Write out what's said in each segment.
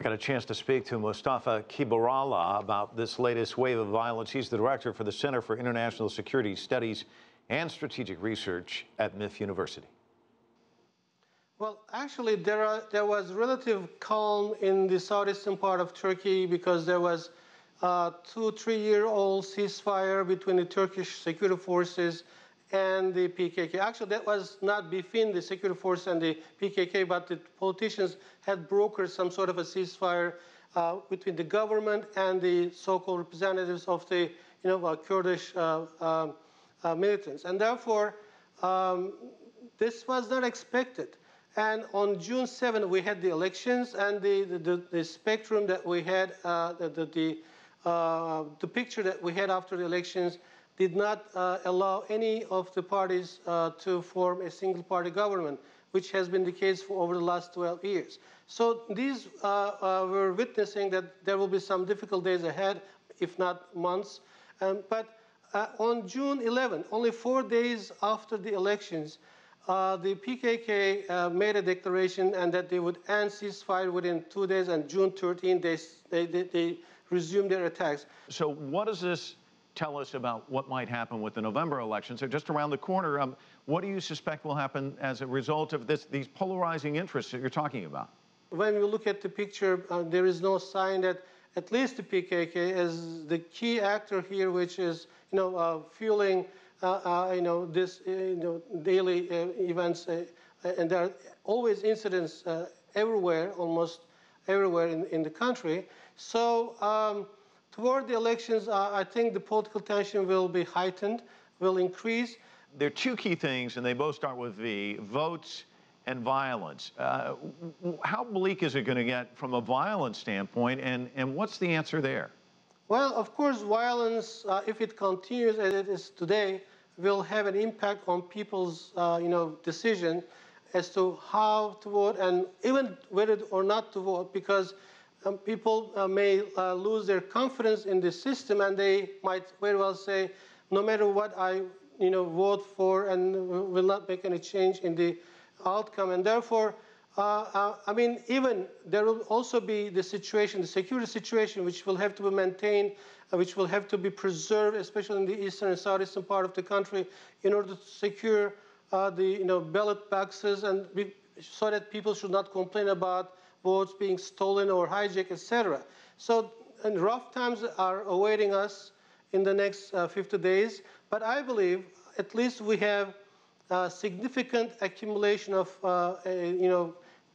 I got a chance to speak to Mustafa Kibaroglu about this latest wave of violence. He's the director for the Center for International Security Studies and Strategic Research at M.E.F University. Well, actually, there was relative calm in the southeastern part of Turkey because there was a 2-3-year-old ceasefire between the Turkish security forces and the PKK. Actually, that was not between the security force and the PKK, but the politicians had brokered some sort of a ceasefire between the government and the so-called representatives of the Kurdish militants. And therefore, this was not expected. And on June 7, we had the elections, and the spectrum that we had, the picture that we had after the elections did not allow any of the parties to form a single-party government, which has been the case for over the last 12 years. So these we're witnessing that there will be some difficult days ahead, if not months. But on June 11, only 4 days after the elections, the PKK made a declaration and that they would end ceasefire within 2 days, and June 13, they resumed their attacks. So what does this tell us about what might happen with the November elections? So just around the corner, what do you suspect will happen as a result of these polarizing interests that you're talking about? When we look at the picture, there is no sign that at least the PKK is the key actor here, which is fueling this daily events, and there are always incidents everywhere, almost everywhere in the country. So toward the elections, I think the political tension will be heightened, will increase. There are two key things, and they both start with V: votes and violence. How bleak is it going to get from a violence standpoint, and what's the answer there? Well, of course, violence, if it continues as it is today, will have an impact on people's decision as to how to vote and even whether or not to vote, because people may lose their confidence in the system, and they might very well say, no matter what I vote for, and will not make any change in the outcome. And therefore, I mean, even there will also be the situation, the security situation, which will have to be maintained, which will have to be preserved, especially in the eastern and southeastern part of the country, in order to secure the ballot boxes, and so that people should not complain about votes being stolen or hijacked, etc. So, and rough times are awaiting us in the next 50 days. But I believe at least we have significant accumulation of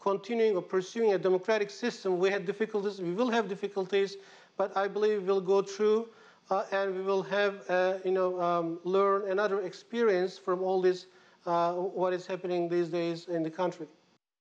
continuing or pursuing a democratic system. We had difficulties, we will have difficulties, but I believe we'll go through and we will have learn another experience from all this what is happening these days in the country.